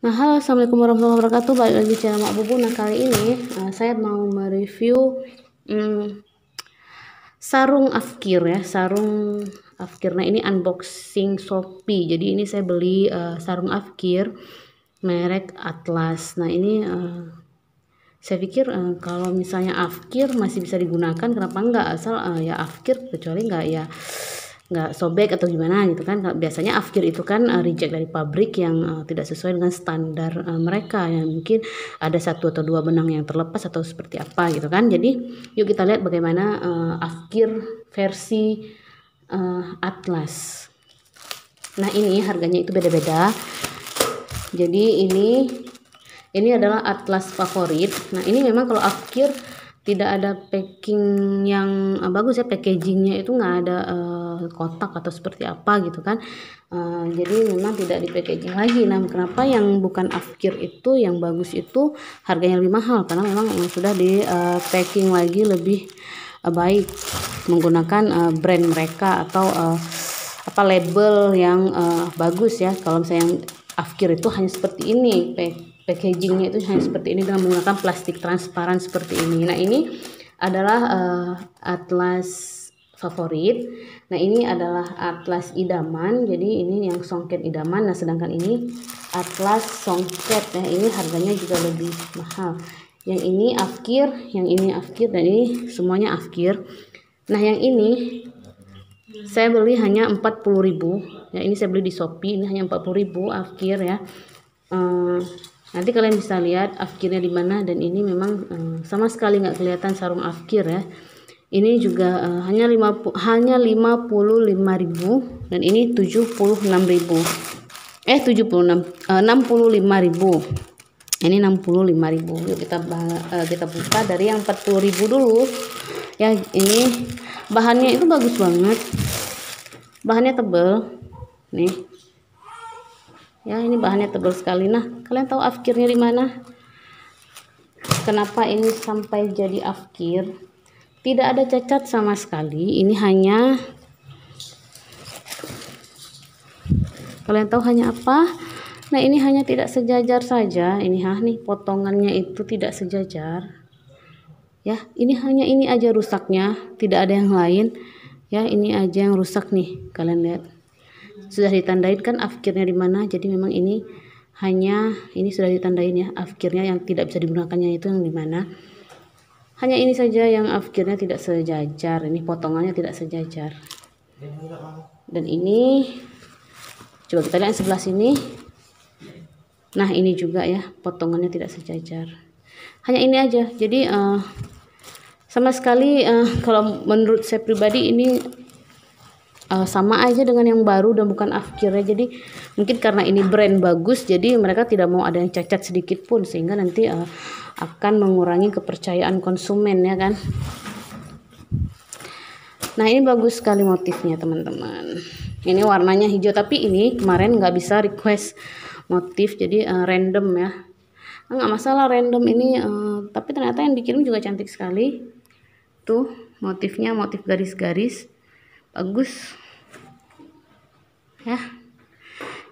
Nah, halo, assalamualaikum warahmatullahi wabarakatuh. Balik lagi di channel Mak Bubu. Nah, kali ini saya mau mereview sarung afkir ya, sarung afkir. Nah, ini unboxing Shopee. Jadi ini saya beli sarung afkir merek Atlas. Nah, ini saya pikir kalau misalnya afkir masih bisa digunakan, kenapa enggak? Asal ya afkir, kecuali nggak sobek atau gimana gitu kan. Biasanya afkir itu kan reject dari pabrik yang tidak sesuai dengan standar mereka, yang mungkin ada satu atau dua benang yang terlepas atau seperti apa gitu kan. Jadi yuk kita lihat bagaimana afkir versi Atlas. Nah, ini harganya itu beda-beda. Jadi ini adalah Atlas favorit. Nah, ini memang kalau afkir tidak ada packing yang bagus ya, packagingnya itu nggak ada kotak atau seperti apa gitu kan. Jadi memang tidak di packaging lagi. Nah, kenapa yang bukan afkir itu, yang bagus itu harganya lebih mahal? Karena memang sudah di packing lagi lebih baik, menggunakan brand mereka atau label yang bagus ya. Kalau misalnya yang afkir itu hanya seperti ini, packagingnya itu hanya seperti ini dengan menggunakan plastik transparan seperti ini. Nah, ini adalah Atlas favorit. Nah, ini adalah Atlas idaman. Jadi ini yang songket idaman. Nah, sedangkan ini Atlas songket ya. Ini harganya juga lebih mahal. Yang ini afkir, yang ini afkir, dan ini semuanya afkir. Nah, yang ini saya beli hanya 40.000 ya. Ini saya beli di Shopee, ini hanya 40.000 afkir ya. Nanti kalian bisa lihat afkirnya di mana, dan ini memang sama sekali nggak kelihatan sarung afkir ya. Ini juga hanya 55.000 dan ini 65.000. 65.000. Ini 65.000. Yuk kita buka dari yang 40.000 dulu. Ya, ini bahannya itu bagus banget. Bahannya tebal. Nih. Ya, ini bahannya tebal sekali. Nah, kalian tahu afkirnya di mana? Kenapa ini sampai jadi afkir? Tidak ada cacat sama sekali. Ini hanya, kalian tahu hanya apa? Nah, ini hanya tidak sejajar saja. Ini nih potongannya itu tidak sejajar. Ya, ini hanya ini aja rusaknya, tidak ada yang lain. Ya, ini aja yang rusak nih. Kalian lihat. Sudah ditandain kan afkirnya di mana. Jadi memang ini hanya ini sudah ditandain ya, afkirnya yang tidak bisa digunakannya itu yang di mana. Hanya ini saja yang afkirnya tidak sejajar. Ini potongannya tidak sejajar. Dan ini coba kita lihat sebelah sini. Nah, ini juga ya, potongannya tidak sejajar. Hanya ini aja. Jadi sama sekali kalau menurut saya pribadi ini sama aja dengan yang baru dan bukan afkirnya. Jadi mungkin karena ini brand bagus, jadi mereka tidak mau ada yang cacat sedikit pun, sehingga nanti akan mengurangi kepercayaan konsumen ya kan. Nah, ini bagus sekali motifnya teman-teman. Ini warnanya hijau, tapi ini kemarin nggak bisa request motif, jadi random ya. Nggak masalah random ini, tapi ternyata yang dikirim juga cantik sekali. Tuh motifnya, motif garis-garis, bagus ya.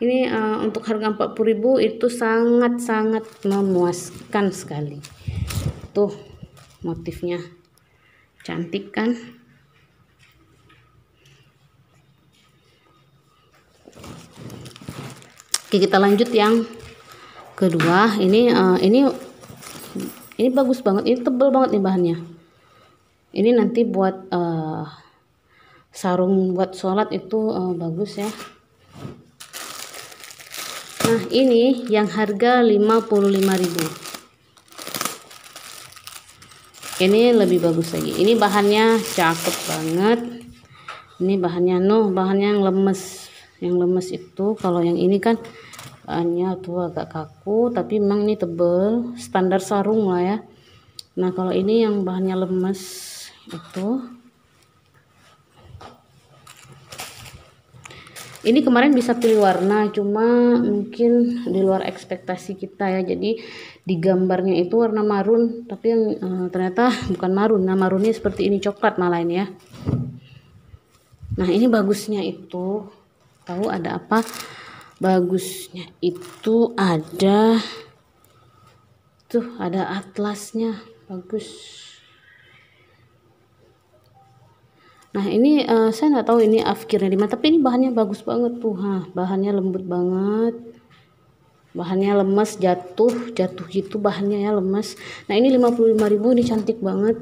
Ini untuk harga 40.000 itu sangat-sangat memuaskan sekali. Tuh motifnya cantik kan. Oke, kita lanjut yang kedua. Ini bagus banget. Ini tebal banget nih bahannya. Ini nanti buat sarung buat sholat itu bagus ya. Nah, ini yang harga 55.000. Ini lebih bagus lagi. Ini bahannya cakep banget. Ini bahannya bahannya yang lemes. Yang lemes itu, kalau yang ini kan bahannya tuh agak kaku, tapi memang ini tebel, standar sarung lah ya. Nah, kalau ini yang bahannya lemes itu, ini kemarin bisa pilih warna, cuma mungkin di luar ekspektasi kita ya. Jadi di gambarnya itu warna marun, tapi yang ternyata bukan marun. Nah, marunnya seperti ini, coklat malah ini ya. Nah, ini bagusnya itu, tahu ada apa? bagusnya itu ada tuh, ada atlasnya, bagus. Nah ini saya nggak tahu ini afkirnya di mana, tapi ini bahannya bagus banget tuh. Bahannya lembut banget, bahannya lemes, jatuh gitu bahannya ya, lemes. Nah ini 55.000, ini cantik banget.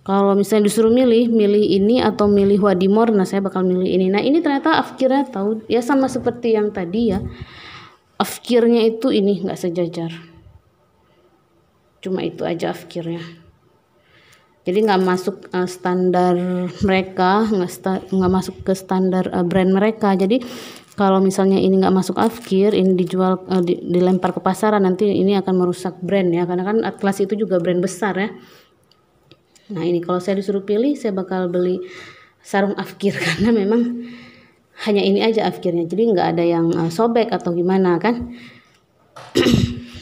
Kalau misalnya disuruh milih ini atau milih Wadimor, nah saya bakal milih ini. Nah ini ternyata afkirnya tahu ya, sama seperti yang tadi ya, afkirnya itu ini nggak sejajar, cuma itu aja afkirnya. Jadi nggak masuk standar mereka, nggak masuk ke standar brand mereka. Jadi kalau misalnya ini nggak masuk afkir, ini dijual dilempar ke pasaran, nanti ini akan merusak brand ya, karena kan Atlas itu juga brand besar ya. Nah ini kalau saya disuruh pilih, saya bakal beli sarung afkir karena memang hanya ini aja afkirnya, jadi nggak ada yang sobek atau gimana kan.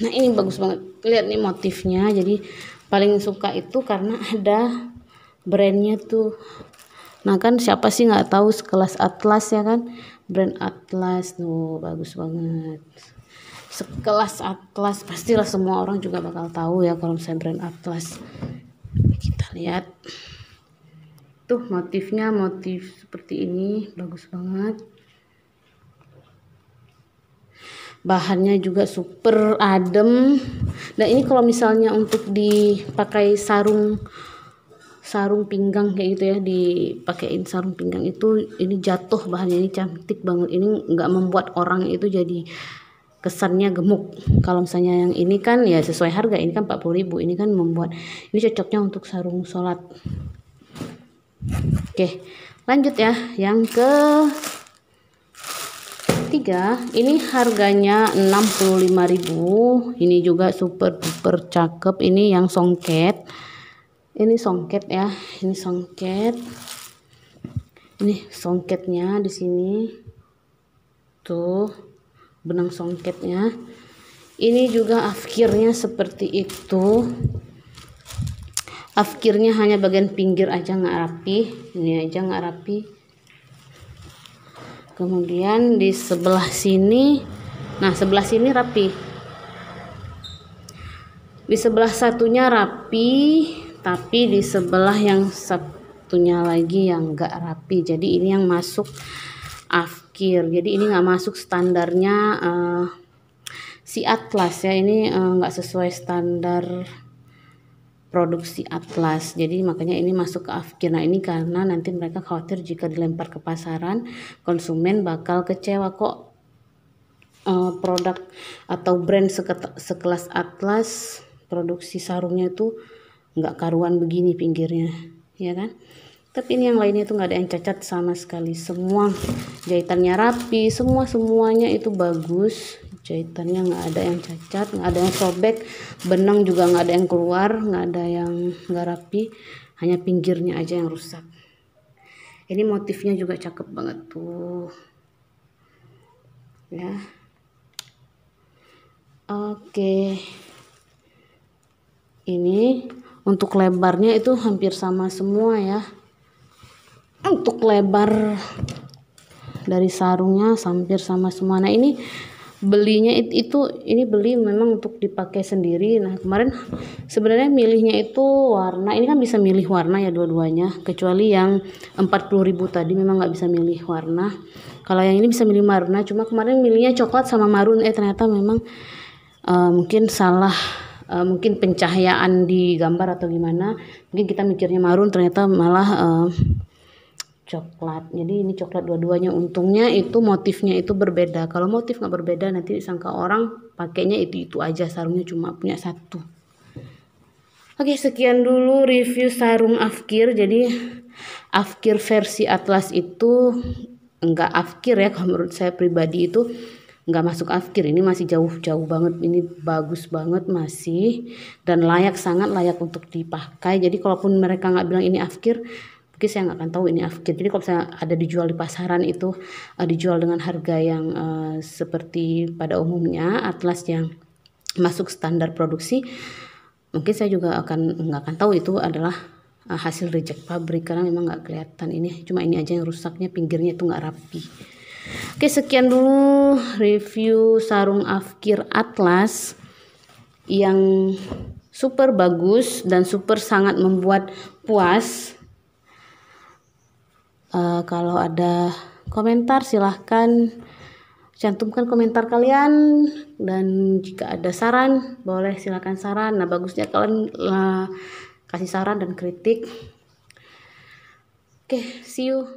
Nah ini bagus banget, lihat nih motifnya. Jadi paling suka itu karena ada brandnya tuh. Nah kan siapa sih nggak tahu sekelas Atlas ya kan, brand Atlas tuh bagus banget. Sekelas Atlas pastilah semua orang juga bakal tahu ya kalau misalnya brand Atlas. Kita lihat tuh motifnya, motif seperti ini bagus banget. Bahannya juga super adem. Dan ini kalau misalnya untuk dipakai sarung pinggang kayak gitu ya, dipakein sarung pinggang itu, ini jatuh bahannya, ini cantik banget. Ini nggak membuat orang itu jadi kesannya gemuk. Kalau misalnya yang ini kan ya sesuai harga, ini kan 40.000, ini kan membuat, ini cocoknya untuk sarung sholat. Oke, lanjut ya, yang ke 3, ini harganya 65.000. Ini juga super duper cakep. Ini yang songket. Ini songket ya. Ini songket. Ini songketnya di sini. Tuh, benang songketnya. Ini juga afkirnya seperti itu. Afkirnya hanya bagian pinggir aja nggak rapi. Ini aja nggak rapi. Kemudian di sebelah sini, nah sebelah sini rapi, di sebelah satunya rapi, tapi di sebelah yang satunya lagi yang enggak rapi. Jadi ini yang masuk afkir, jadi ini nggak masuk standarnya si Atlas ya. Ini nggak sesuai standar produksi Atlas, jadi makanya ini masuk ke afkir. Nah ini karena nanti mereka khawatir jika dilempar ke pasaran, konsumen bakal kecewa kok produk atau brand sekelas Atlas produksi sarungnya itu nggak karuan begini pinggirnya ya kan. Tapi ini yang lainnya itu nggak ada yang cacat sama sekali, semua jahitannya rapi, semuanya itu bagus. Jahitannya nggak ada yang cacat, nggak ada yang sobek, benang juga nggak ada yang keluar, nggak ada yang nggak rapi, hanya pinggirnya aja yang rusak. Ini motifnya juga cakep banget tuh ya. Oke, ini untuk lebarnya itu hampir sama semua ya. Untuk lebar dari sarungnya hampir sama semua. Nah ini belinya ini beli memang untuk dipakai sendiri. Nah kemarin sebenarnya milihnya itu warna, ini kan bisa milih warna ya dua-duanya, kecuali yang 40.000 tadi memang nggak bisa milih warna. Kalau yang ini bisa milih warna, cuma kemarin milihnya coklat sama marun, ternyata memang mungkin salah, mungkin pencahayaan di gambar atau gimana, mungkin kita mikirnya marun, ternyata malah coklat. Jadi ini coklat dua-duanya. Untungnya itu motifnya itu berbeda. Kalau motif nggak berbeda nanti disangka orang pakainya itu aja, sarungnya cuma punya satu. Oke, sekian dulu review sarung afkir. Jadi afkir versi Atlas itu enggak afkir ya, kalau menurut saya pribadi itu nggak masuk afkir. Ini masih jauh banget, ini bagus banget masih, dan sangat layak untuk dipakai. Jadi kalaupun mereka nggak bilang ini afkir, mungkin saya nggak akan tahu ini afkir. Jadi kalau misalnya ada dijual di pasaran itu dijual dengan harga yang seperti pada umumnya Atlas yang masuk standar produksi, mungkin saya juga nggak akan tahu itu adalah hasil reject pabrik, karena memang nggak kelihatan. Ini cuma ini aja yang rusaknya, pinggirnya itu nggak rapi. Oke, sekian dulu review sarung Afkir Atlas yang super bagus dan super sangat membuat puas. Kalau ada komentar silahkan cantumkan komentar kalian, dan jika ada saran boleh silahkan saran. Nah, bagusnya kalian kasih saran dan kritik. Oke, see you.